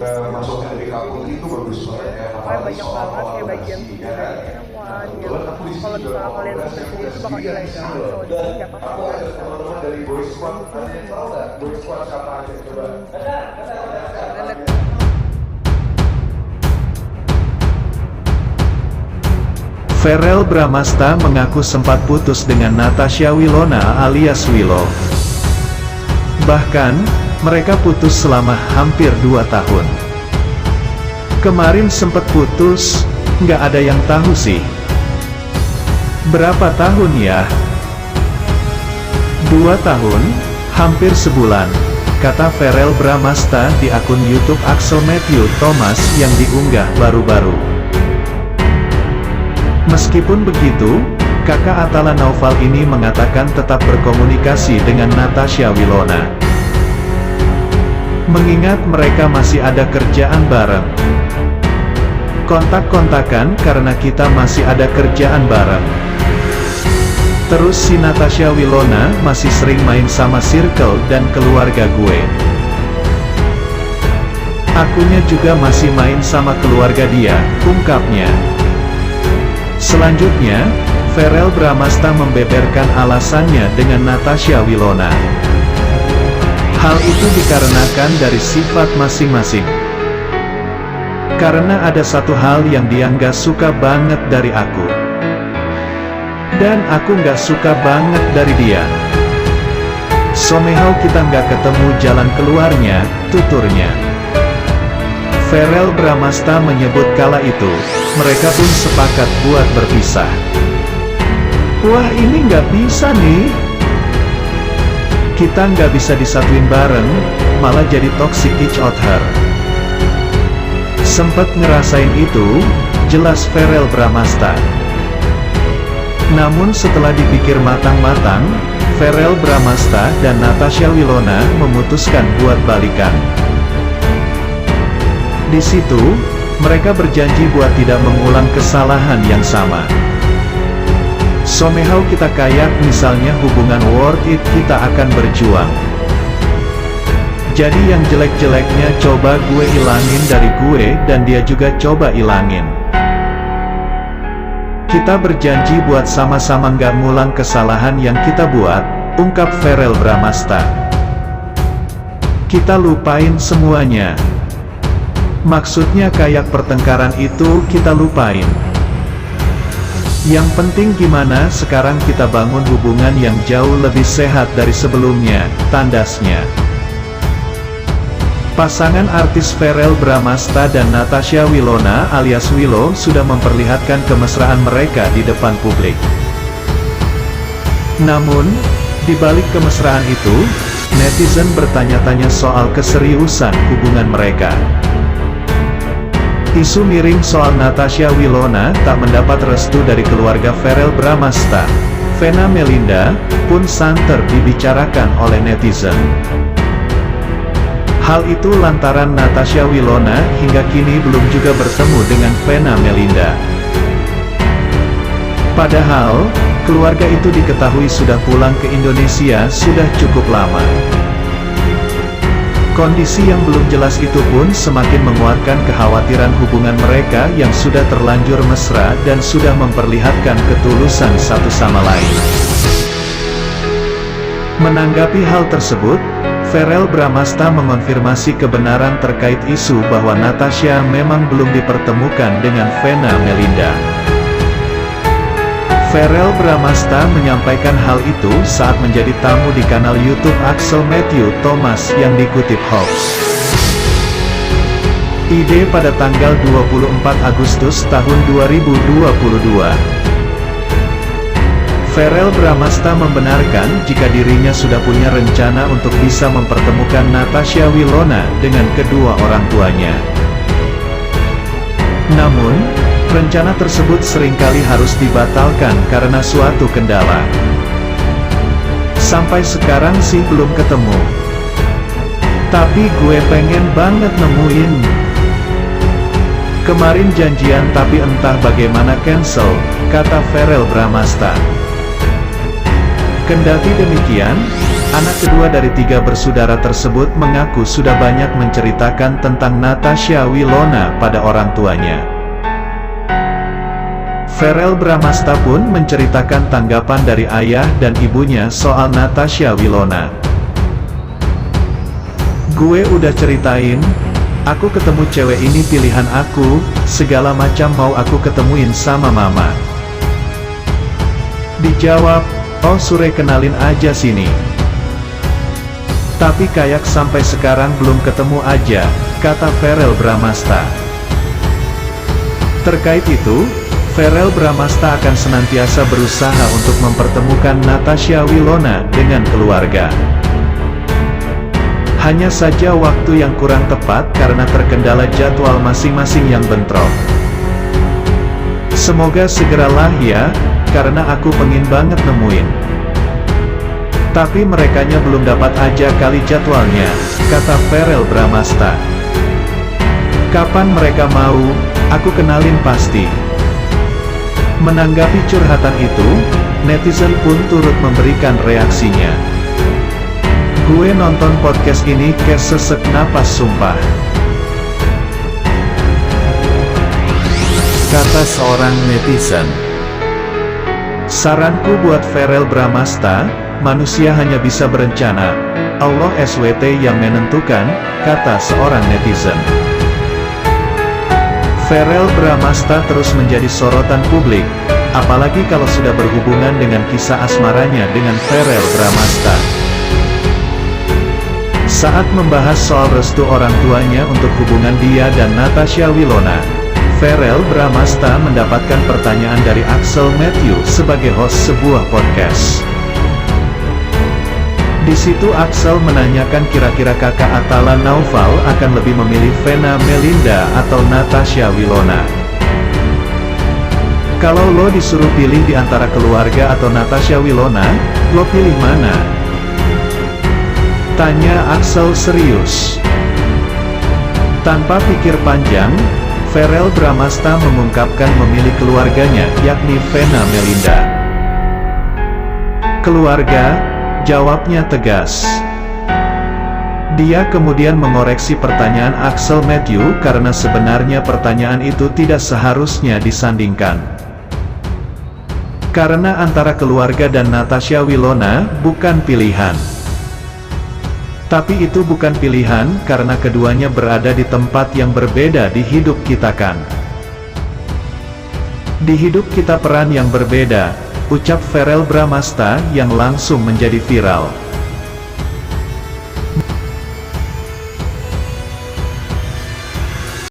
masuknya dari kampung itu bagus banget ya, pokoknya banyak banget kayak bagian tubuh dari hewan yang kalau misalnya kalian sendiri itu bakal ilegal, so di sini nggak apa-apa. teman-teman dari Boy Squad tahu nggak Boy Squad siapa aja coba? Verrell Bramasta mengaku sempat putus dengan Natasha Wilona alias Willow. Bahkan, mereka putus selama hampir 2 tahun. Kemarin sempat putus, nggak ada yang tahu sih. Berapa tahun ya? 2 tahun, hampir sebulan, kata Verrell Bramasta di akun YouTube Axel Matthew Thomas yang diunggah baru-baru. Meskipun begitu, kakak Atala Naufal ini mengatakan tetap berkomunikasi dengan Natasha Wilona. Mengingat mereka masih ada kerjaan bareng. Kontak-kontakan karena kita masih ada kerjaan bareng. Terus si Natasha Wilona masih sering main sama circle dan keluarga gue. Akunya juga masih main sama keluarga dia, ungkapnya. Selanjutnya, Verrell Bramasta membeberkan alasannya dengan Natasha Wilona. Hal itu dikarenakan dari sifat masing-masing. Karena ada satu hal yang dia nggak suka banget dari aku. Dan aku nggak suka banget dari dia. Somehow kita nggak ketemu jalan keluarnya, tuturnya. Verrell Bramasta menyebut kala itu, mereka pun sepakat buat berpisah. Wah, ini nggak bisa nih. Kita nggak bisa disatuin bareng, malah jadi toxic each other. Sempet ngerasain itu, jelas Verrell Bramasta. Namun setelah dipikir matang-matang, Verrell Bramasta dan Natasha Wilona memutuskan buat balikan. Di situ, mereka berjanji buat tidak mengulang kesalahan yang sama. Somehow kita kayak misalnya hubungan worth it kita akan berjuang. Jadi yang jelek-jeleknya coba gue ilangin dari gue dan dia juga coba ilangin. Kita berjanji buat sama-sama nggak ngulang kesalahan yang kita buat, ungkap Verrell Bramasta. Kita lupain semuanya. Maksudnya kayak pertengkaran itu kita lupain. Yang penting gimana sekarang kita bangun hubungan yang jauh lebih sehat dari sebelumnya, tandasnya. Pasangan artis Verrell Bramasta dan Natasha Wilona alias Willow sudah memperlihatkan kemesraan mereka di depan publik. Namun, di balik kemesraan itu, netizen bertanya-tanya soal keseriusan hubungan mereka. Isu miring soal Natasha Wilona tak mendapat restu dari keluarga Verrell Bramasta, Vena Melinda, pun santer dibicarakan oleh netizen. Hal itu lantaran Natasha Wilona hingga kini belum juga bertemu dengan Vena Melinda. Padahal, keluarga itu diketahui sudah pulang ke Indonesia sudah cukup lama. Kondisi yang belum jelas itu pun semakin menguatkan kekhawatiran hubungan mereka yang sudah terlanjur mesra dan sudah memperlihatkan ketulusan satu sama lain. Menanggapi hal tersebut, Verrell Bramasta mengonfirmasi kebenaran terkait isu bahwa Natasha memang belum dipertemukan dengan Vena Melinda. Verrell Bramasta menyampaikan hal itu saat menjadi tamu di kanal YouTube Axel Matthew Thomas yang dikutip Hoax. Ide pada tanggal 24 Agustus tahun 2022. Verrell Bramasta membenarkan jika dirinya sudah punya rencana untuk bisa mempertemukan Natasha Wilona dengan kedua orang tuanya. Namun, rencana tersebut seringkali harus dibatalkan karena suatu kendala. Sampai sekarang sih belum ketemu. Tapi gue pengen banget nemuin. Kemarin janjian tapi entah bagaimana cancel, kata Verrell Bramasta. Kendati demikian, Anak kedua dari 3 bersaudara tersebut mengaku sudah banyak menceritakan tentang Natasha Wilona pada orang tuanya. Verrell Bramasta pun menceritakan tanggapan dari ayah dan ibunya soal Natasha Wilona. "Gue udah ceritain, aku ketemu cewek ini pilihan aku, segala macam mau aku ketemuin sama mama." Dijawab, "Oh Sure, kenalin aja sini." "Tapi kayak sampai sekarang belum ketemu aja," kata Verrell Bramasta. Terkait itu, Verrell Bramasta akan senantiasa berusaha untuk mempertemukan Natasha Wilona dengan keluarga. Hanya saja waktu yang kurang tepat karena terkendala jadwal masing-masing yang bentrok. "Semoga segeralah ya, karena aku pengen banget nemuin. Tapi merekanya belum dapat aja kali jadwalnya," kata Verrell Bramasta. "Kapan mereka mau, aku kenalin pasti." Menanggapi curhatan itu, netizen pun turut memberikan reaksinya. "Gue nonton podcast ini kayak sesek napas sumpah," kata seorang netizen. "Saranku buat Verrell Bramasta, manusia hanya bisa berencana, Allah SWT yang menentukan," kata seorang netizen. Verrell Bramasta terus menjadi sorotan publik, apalagi kalau sudah berhubungan dengan kisah asmaranya dengan Verrell Bramasta. Saat membahas soal restu orang tuanya untuk hubungan dia dan Natasha Wilona, Verrell Bramasta mendapatkan pertanyaan dari Axel Matthew sebagai host sebuah podcast. Di situ Axel menanyakan kira-kira kakak Atala Naufal akan lebih memilih Vena Melinda atau Natasha Wilona. "Kalau lo disuruh pilih di antara keluarga atau Natasha Wilona, lo pilih mana?" tanya Axel serius. Tanpa pikir panjang, Verrell Bramasta mengungkapkan memilih keluarganya, yakni Vena Melinda. "Keluarga?" jawabnya tegas. Dia kemudian mengoreksi pertanyaan Axel Matthew karena sebenarnya pertanyaan itu tidak seharusnya disandingkan. Karena antara keluarga dan Natasha Wilona bukan pilihan. Tapi itu bukan pilihan karena keduanya berada di tempat yang berbeda di hidup kita kan. Di hidup kita peran yang berbeda, ucap Verrell Bramasta yang langsung menjadi viral.